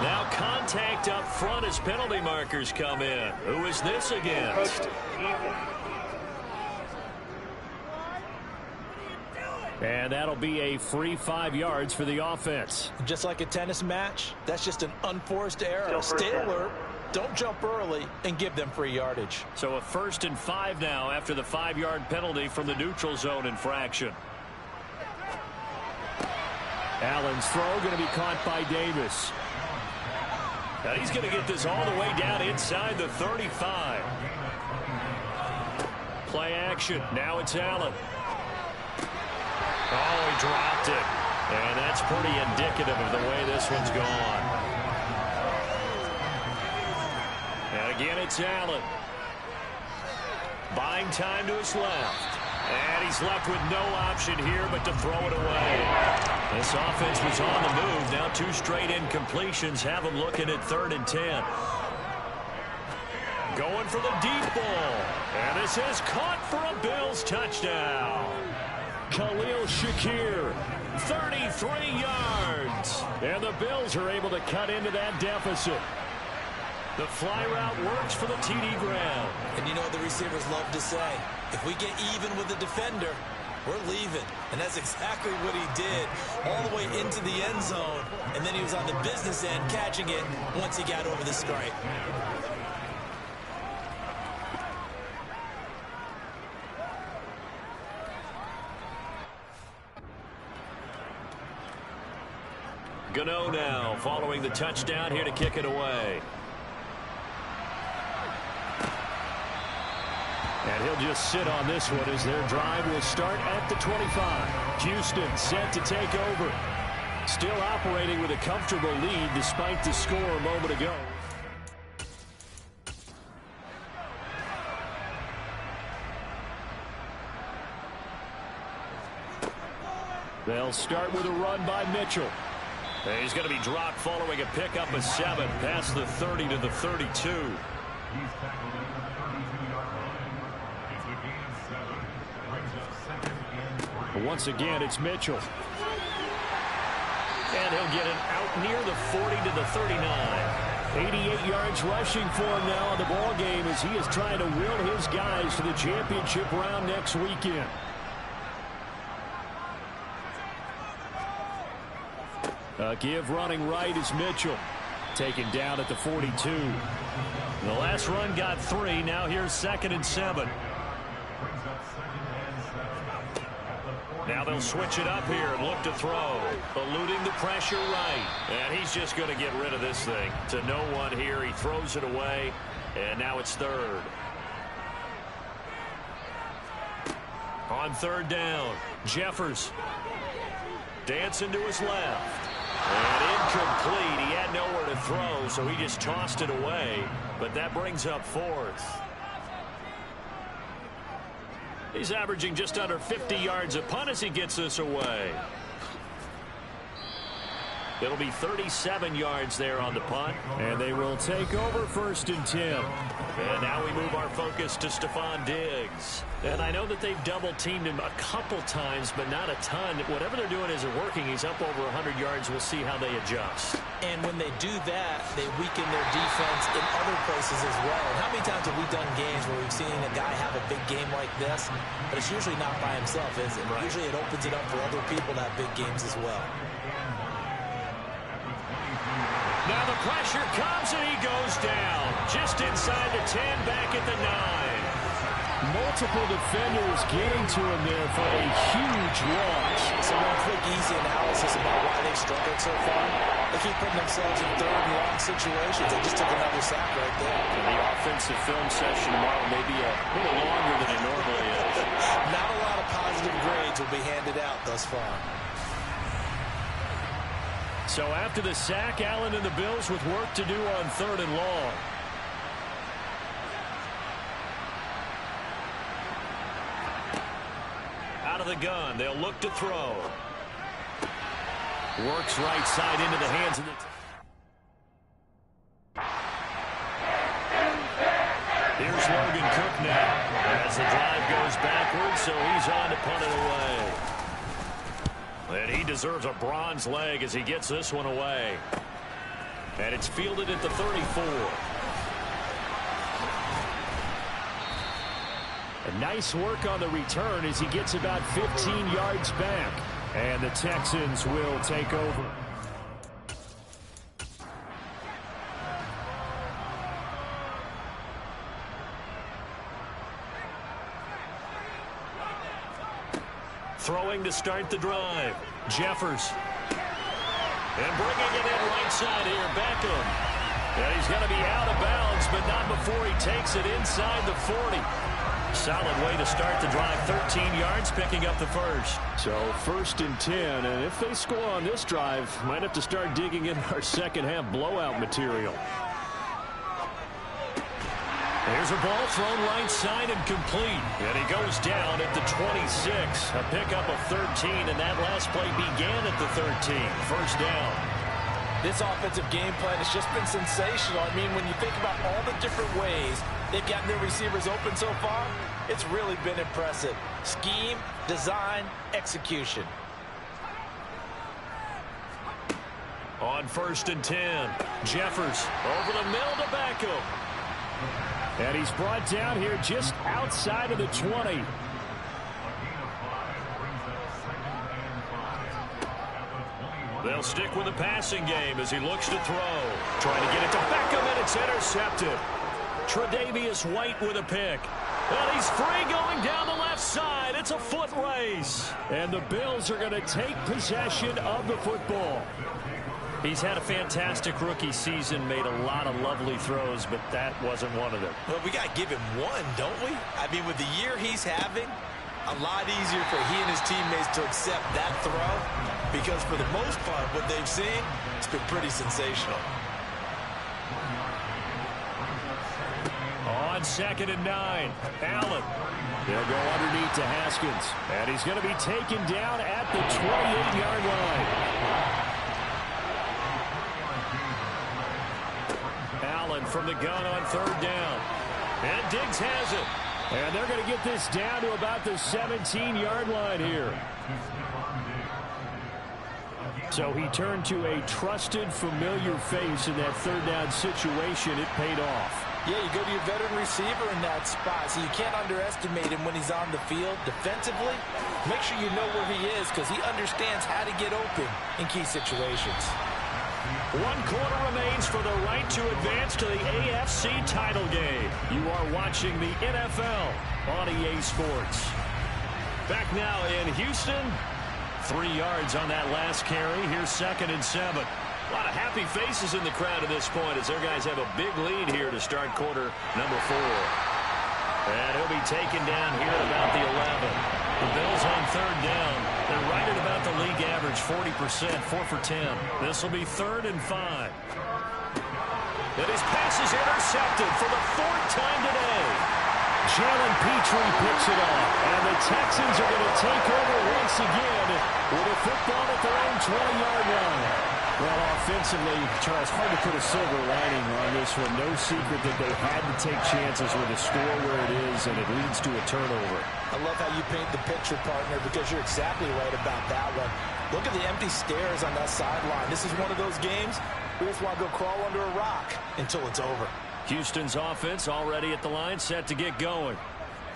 Now contact up front as penalty markers come in. Who is this against? And that'll be a free 5 yards for the offense. Just like a tennis match, that's just an unforced error. Stay alert, don't jump early, and give them free yardage. So a 1st and 5 now after the 5-yard penalty from the neutral zone infraction. Allen's throw going to be caught by Davis. Now he's going to get this all the way down inside the 35. Play action. Now it's Allen. Oh, he dropped it. And that's pretty indicative of the way this one's gone. And Again, it's Allen. Buying time to his left. And he's left with no option here but to throw it away. This offense was on the move. Now 2 straight incompletions have him looking at 3rd and 10. Going for the deep ball. And this is caught for a Bills touchdown. Khalil Shakir, 33 yards. And the Bills are able to cut into that deficit. The fly route works for the TD grab. And you know what the receivers love to say? If we get even with the defender, we're leaving. And that's exactly what he did all the way into the end zone. And then he was on the business end catching it once he got over the stripe. Gano now following the touchdown here to kick it away. And he'll just sit on this one as their drive will start at the 25. Houston set to take over. Still operating with a comfortable lead despite the score a moment ago. They'll start with a run by Mitchell. And he's going to be dropped following a pickup of 7 past the 30 to the 32. Once again, it's Mitchell. And he'll get it out near the 40 to the 39. 88 yards rushing for him now in the ball game as he is trying to will his guys to the championship round next weekend. A give running right is Mitchell. Taken down at the 42. The last run got 3. Now here's 2nd and 7. Now they'll switch it up here and look to throw. Eluding the pressure right. And he's just going to get rid of this thing. To no one here. He throws it away. And now it's 3rd. On 3rd down, Jeffers. Dancing to his left. And incomplete. He had nowhere to throw, so he just tossed it away. But that brings up 4th. He's averaging just under 50 yards a punt as he gets this away. It'll be 37 yards there on the punt. And they will take over 1st and 10. And now we move our focus to Stephon Diggs. And I know that they've double-teamed him a couple times, but not a ton. Whatever they're doing isn't working. He's up over 100 yards. We'll see how they adjust. And when they do that, they weaken their defense in other places as well. And how many times have we done games where we've seen a guy have a big game like this? But it's usually not by himself, is it? Right. Usually it opens it up for other people to have big games as well. Now the pressure comes and he goes down. Just inside the 10, back at the 9. Multiple defenders getting to him there for a huge loss. So one quick, easy analysis about why they've struggled so far. They keep putting themselves in 3rd and long situations. They just took another sack right there. And the offensive film session tomorrow may be a little longer than it normally is. Not a lot of positive grades will be handed out thus far. So after the sack, Allen and the Bills with work to do on 3rd and long. Out of the gun, they'll look to throw. Works right side into the hands of the... Here's Logan Cook now. As the drive goes backwards, so he's on to punt it away. And he deserves a bronze leg as he gets this one away. And it's fielded at the 34. A nice work on the return as he gets about 15 yards back. And the Texans will take over. Throwing to start the drive. Jeffers. And bringing it in right side here, Beckham. And he's going to be out of bounds, but not before he takes it inside the 40. Solid way to start the drive. 13 yards, picking up the first. So 1st and 10, and if they score on this drive, might have to start digging in our second half blowout material. There's a ball thrown right side and complete. And he goes down at the 26. A pickup of 13, and that last play began at the 13. First down. This offensive game plan has just been sensational. I mean, when you think about all the different ways they've gotten their receivers open so far, it's really been impressive. Scheme, design, execution. On 1st and 10, Jeffers over the middle to Beckham. And he's brought down here just outside of the 20. They'll stick with the passing game as he looks to throw. Trying to get it to Beckham, and it's intercepted. Tre'Davious White with a pick. And he's free going down the left side. It's a foot race. And the Bills are going to take possession of the football. He's had a fantastic rookie season, made a lot of lovely throws, but that wasn't one of them. Well, we got to give him one, don't we? I mean, with the year he's having, a lot easier for he and his teammates to accept that throw, because for the most part, what they've seen, it's been pretty sensational. On 2nd and 9, Allen. They'll go underneath to Haskins, and he's going to be taken down at the 28-yard line. Allen from the gun on 3rd down. And Diggs has it. And they're going to get this down to about the 17-yard line here. So he turned to a trusted, familiar face in that 3rd down situation. It paid off. Yeah, you go to your veteran receiver in that spot, so you can't underestimate him when he's on the field defensively. Make sure you know where he is, because he understands how to get open in key situations. 1 quarter remains for the right to advance to the AFC title game. You are watching the NFL on EA Sports. Back now in Houston. 3 yards on that last carry. Here's 2nd and 7. A lot of happy faces in the crowd at this point as their guys have a big lead here to start quarter number 4. And he'll be taken down here at about the 11. The Bills on 3rd down. They're right at about the league average, 40%, 4 for 10. This will be 3rd and 5. And his pass is intercepted for the 4th time today. Jalen Petrie picks it off, and the Texans are going to take over once again with a football at their own 20-yard line. Well, offensively, Charles, hard to put a silver lining on this one. No secret that they had to take chances with a score where it is, and it leads to a turnover. I love how you paint the picture, partner, because you're exactly right about that one. Look at the empty stairs on that sideline. This is one of those games we just want to go crawl under a rock until it's over. Houston's offense already at the line, set to get going.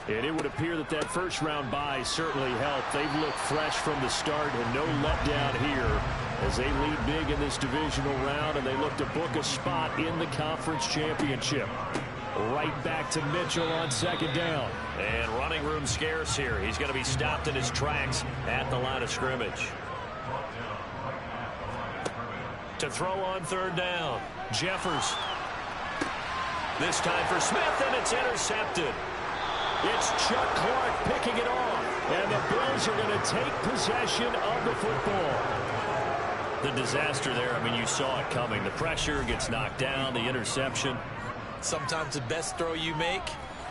And it would appear that that first-round bye certainly helped. They've looked fresh from the start and no letdown here as they lead big in this divisional round, and they look to book a spot in the conference championship. Right back to Mitchell on 2nd down. And running room scarce here. He's going to be stopped in his tracks at the line of scrimmage. To throw on 3rd down, Jeffers. This time for Smith, and it's intercepted. It's Chuck Clark picking it off, and the Bills are going to take possession of the football. The disaster there, I mean, you saw it coming. The pressure gets knocked down, the interception. Sometimes the best throw you make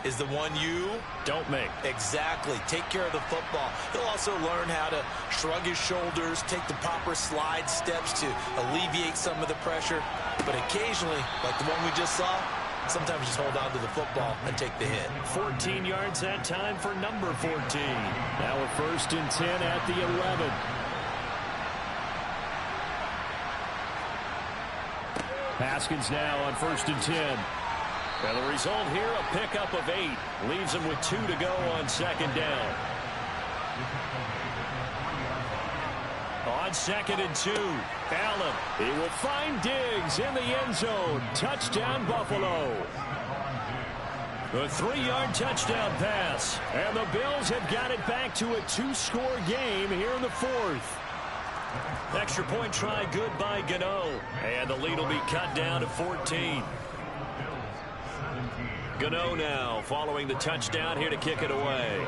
is the one you don't make. Exactly. Take care of the football. He'll also learn how to shrug his shoulders, take the proper slide steps to alleviate some of the pressure. But occasionally, like the one we just saw, sometimes just hold on to the football and take the hit. 14 yards that time for number 14. Now a 1st and 10 at the 11. Haskins now on 1st and 10. And the result here, a pickup of 8. Leaves him with 2 to go on 2nd down. On 2nd and 2, Allen. He will find Diggs in the end zone. Touchdown, Buffalo. The 3-yard touchdown pass. And the Bills have got it back to a 2-score game here in the 4th. Extra point try good by Gano. And the lead will be cut down to 14. Gano now following the touchdown here to kick it away.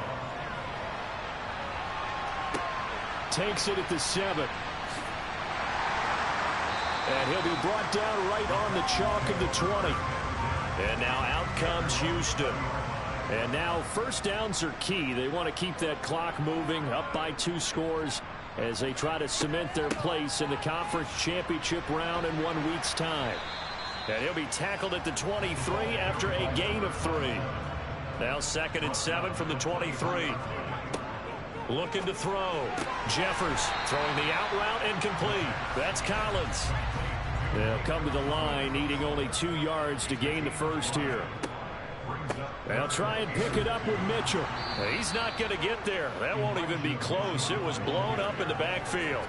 Takes it at the 7. And he'll be brought down right on the chalk of the 20. And now out comes Houston. And now first downs are key. They want to keep that clock moving, up by 2 scores as they try to cement their place in the conference championship round in 1 week's time. And he'll be tackled at the 23 after a gain of 3. Now 2nd and 7 from the 23. Looking to throw. Jeffers throwing the out route incomplete. That's Collins. They'll come to the line, needing only 2 yards to gain the first here. They'll try and pick it up with Mitchell. He's not going to get there. That won't even be close. It was blown up in the backfield.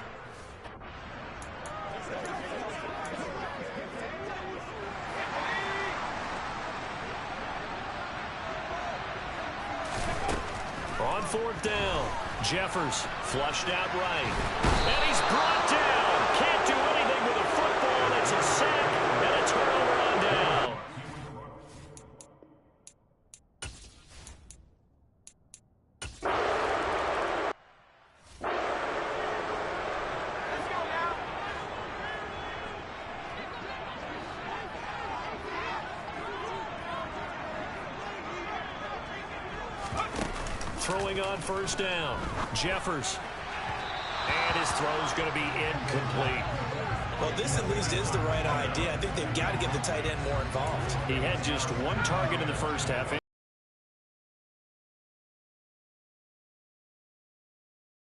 On 4th down, Jeffers flushed out right. And he's brought down. Can't do anything with a football. It's a sack and a turnover on down. Throwing on 1st down, Jeffers. And his throw's going to be incomplete. Well, this at least is the right idea. I think they've got to get the tight end more involved. He had just 1 target in the first half.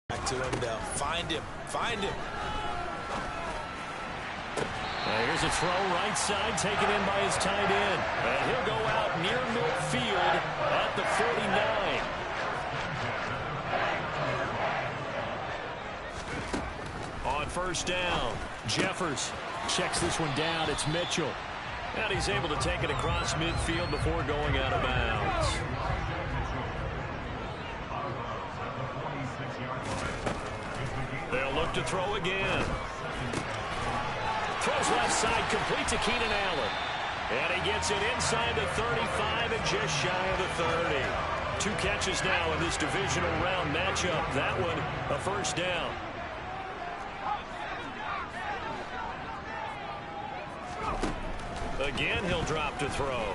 Back to him, they'll find him. Here's a throw right side, taken in by his tight end. And he'll go out near midfield at the 49. On 1st down, Jeffers checks this one down. It's Mitchell. And he's able to take it across midfield before going out of bounds. They'll look to throw again. Throws left side, complete to Keenan Allen. And he gets it inside the 35 and just shy of the 30. 2 catches now in this divisional round matchup. That one, a 1st down. Again, he'll drop to throw.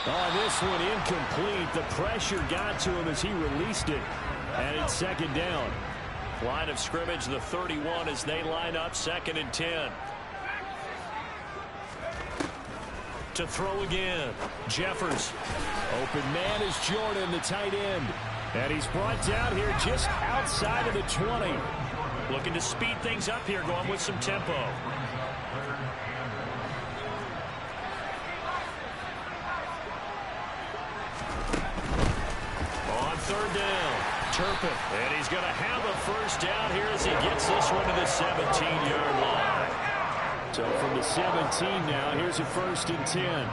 Oh, this one incomplete. The pressure got to him as he released it. And it's 2nd down. Line of scrimmage, the 31 as they line up 2nd and 10. To throw again. Jeffers. Open man is Jordan, the tight end. And he's brought down here just outside of the 20. Looking to speed things up here, going with some tempo. On 3rd down, Turpin. And he's going to have a 1st down here as he gets this one to the 17-yard line. So from the 17 now, here's a 1st and 10.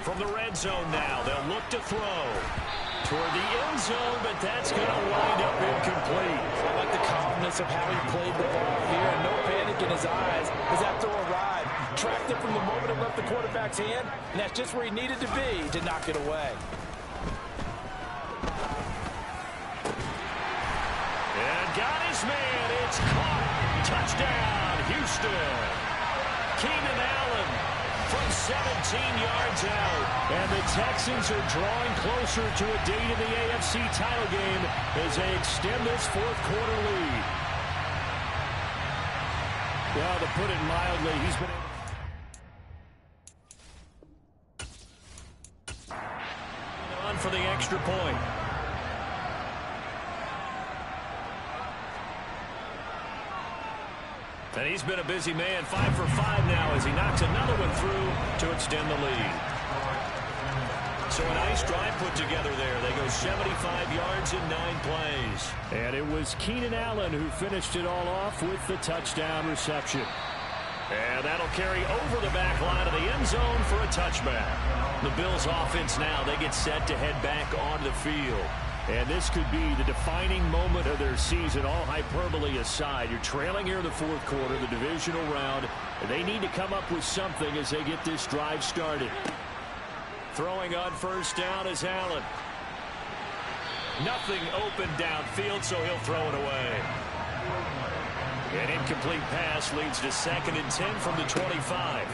From the red zone now, they'll look to throw. Toward the end zone, but that's going to wind up incomplete. I like the calmness of how he played the ball here, and no panic in his eyes as that throw arrived. Tracked it from the moment it left the quarterback's hand, and that's just where he needed to be to knock it away. And got his man. It's caught. Touchdown, Houston. Keenan Allen from 17 yards out. And the Texans are drawing closer to a date in the AFC title game as they extend this 4th quarter lead. Well, to put it mildly, he's been on for the extra point. And he's been a busy man, 5 for 5 now as he knocks another one through to extend the lead. So a nice drive put together there. They go 75 yards in 9 plays. And it was Keenan Allen who finished it all off with the touchdown reception. And that'll carry over the back line of the end zone for a touchback. The Bills offense now, they get set to head back onto the field. And this could be the defining moment of their season, all hyperbole aside. You're trailing here in the 4th quarter, the divisional round. They need to come up with something as they get this drive started. Throwing on 1st down is Allen. Nothing open downfield, so he'll throw it away. An incomplete pass leads to 2nd and 10 from the 25.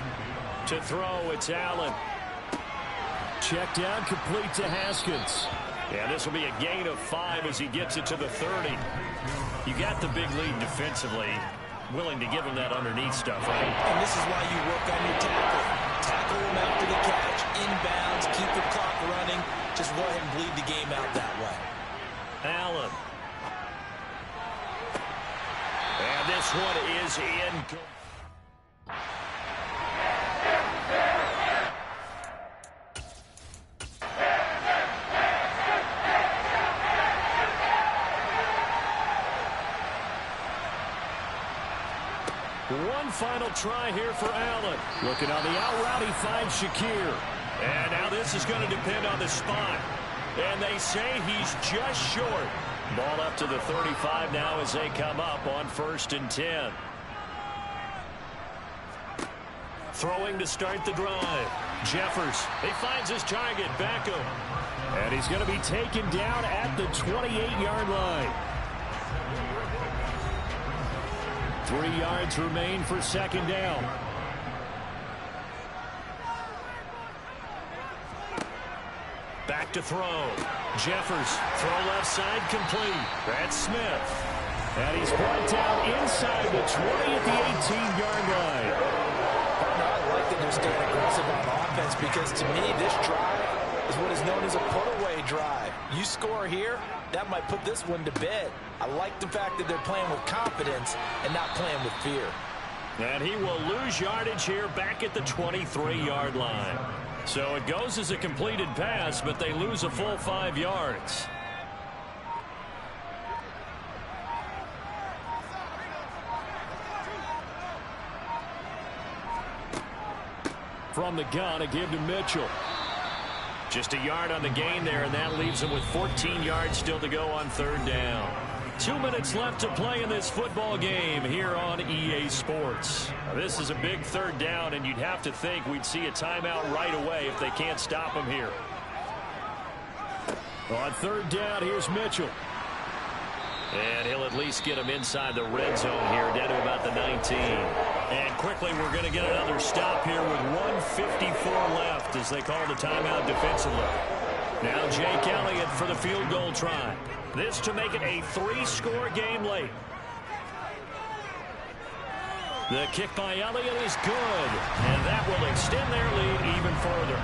To throw, it's Allen. Check down, complete to Haskins. Yeah, this will be a gain of 5 as he gets it to the 30. You got the big lead defensively. Willing to give him that underneath stuff, right? And this is why you work on your tackle. Tackle him after the catch, inbounds, keep the clock running. Just go ahead and bleed the game out that way. Allen. And this one is in. One final try here for Allen. Looking on the out route, he finds Shakir. And now this is going to depend on the spot. And they say he's just short. Ball up to the 35 now as they come up on 1st and 10. Throwing to start the drive. Jeffers. He finds his target. Beckham. And he's going to be taken down at the 28-yard line. 3 yards remain for 2nd down. Back to throw. Jeffers. Throw left side complete. That's Smith. And he's brought down inside the 20 at the 18-yard line. I like that they're staying aggressive on offense because to me this drive is what is known as a put-away drive. You score here, that might put this one to bed. I like the fact that they're playing with confidence and not playing with fear. And he will lose yardage here back at the 23-yard line. So it goes as a completed pass, but they lose a full 5 yards. From the gun, a give to Mitchell. Just a yard on the gain there, and that leaves them with 14 yards still to go on 3rd down. 2 minutes left to play in this football game here on EA Sports. Now, this is a big 3rd down, and you'd have to think we'd see a timeout right away if they can't stop him here. On 3rd down, here's Mitchell. And he'll at least get him inside the red zone here, down to about the 19. And quickly, we're going to get another stop here with 1:54 left as they call the timeout defensively. Now Jake Elliott for the field goal try. This to make it a 3-score game late. The kick by Elliott is good, and that will extend their lead even further.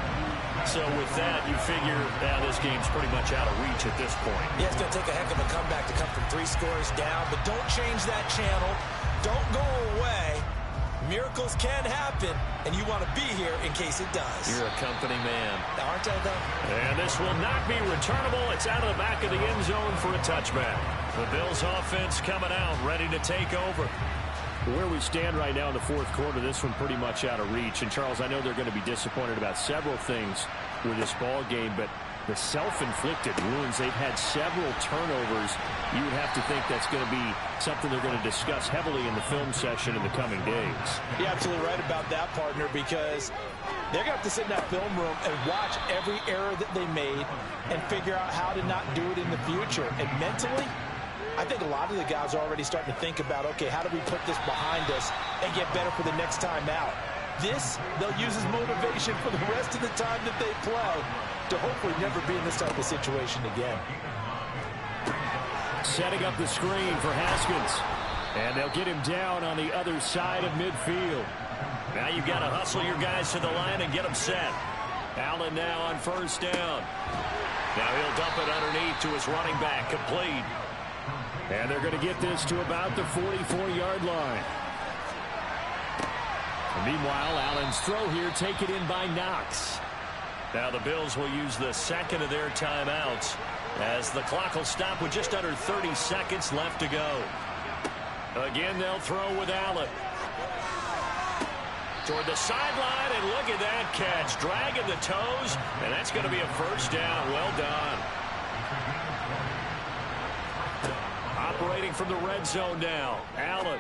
So with that, you figure this game's pretty much out of reach at this point. Yeah, it's going to take a heck of a comeback to come from 3 scores down, but don't change that channel. Don't go away. Miracles can happen, and you want to be here in case it does. You're a company man. Aren't I, though? And this will not be returnable. It's out of the back of the end zone for a touchback. The Bills offense coming out, ready to take over. Where we stand right now in the 4th quarter, this one pretty much out of reach. And, Charles, I know they're going to be disappointed about several things with this ball game, but the self-inflicted wounds, they've had several turnovers. You would have to think that's going to be something they're going to discuss heavily in the film session in the coming days. You're absolutely right about that, partner, because they're going to have to sit in that film room and watch every error that they made and figure out how to not do it in the future. And mentally, I think a lot of the guys are already starting to think about, okay, how do we put this behind us and get better for the next time out? This, they'll use as motivation for the rest of the time that they play to hopefully never be in this type of situation again. Setting up the screen for Haskins. And they'll get him down on the other side of midfield. Now you've got to hustle your guys to the line and get them set. Allen now on 1st down. Now he'll dump it underneath to his running back, complete. And they're going to get this to about the 44-yard line. Meanwhile, Allen's throw here taken in by Knox. Now the Bills will use the 2nd of their timeouts as the clock will stop with just under 30 seconds left to go. Again, they'll throw with Allen. Toward the sideline, and look at that catch. Dragging the toes, and that's going to be a 1st down. Well done. Operating from the red zone now. Allen.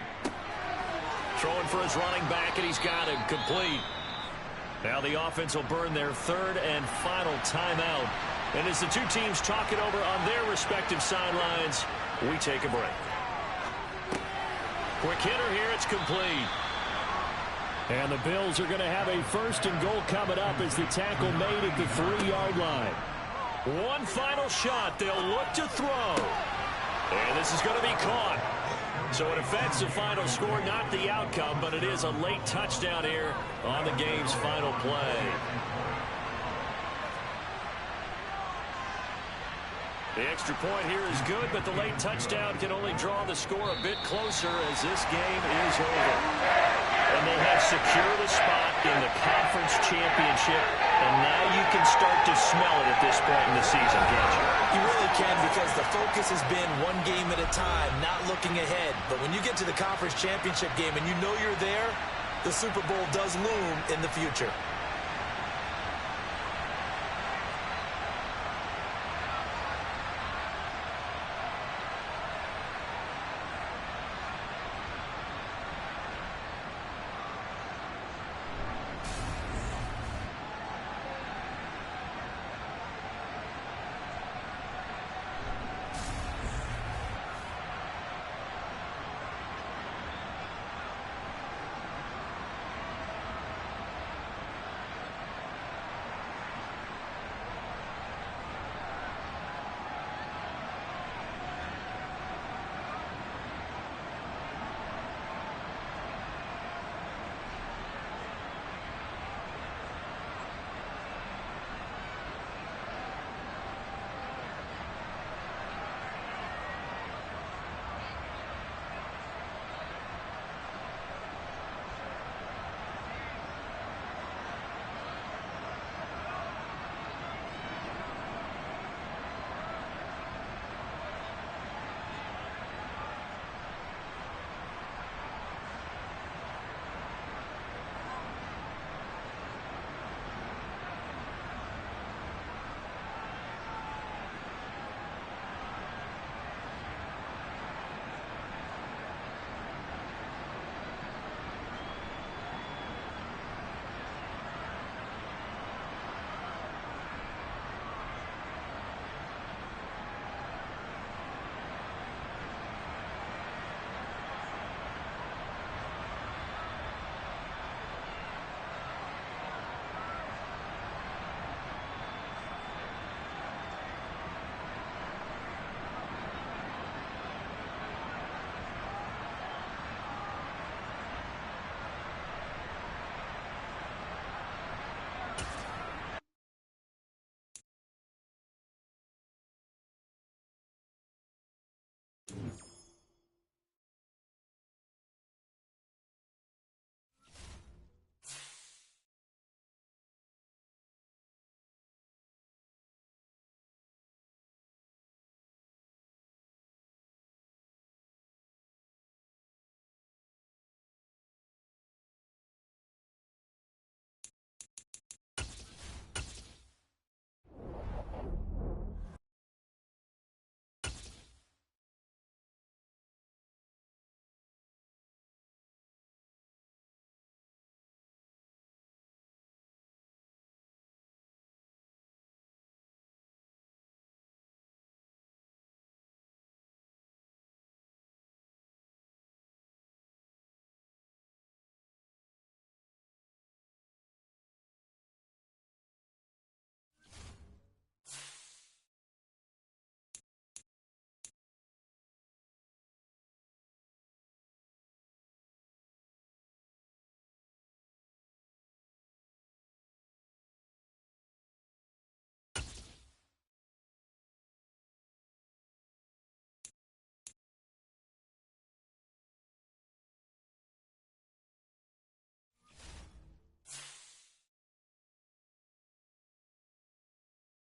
Throwing for his running back, and he's got him complete. Now the offense will burn their 3rd and final timeout. And as the two teams talk it over on their respective sidelines, we take a break. Quick hitter here. It's complete. And the Bills are going to have a 1st and goal coming up as the tackle made at the 3-yard line. One final shot. They'll look to throw. And this is going to be caught. So it affects the final score, not the outcome, but it is a late touchdown here on the game's final play. The extra point here is good, but the late touchdown can only draw the score a bit closer as this game is over. And they have secured a spot in the conference championship, and now you can start to smell it at this point in the season, can't you? You really can, because the focus has been one game at a time, not looking ahead. But when you get to the conference championship game and you know you're there, the Super Bowl does loom in the future.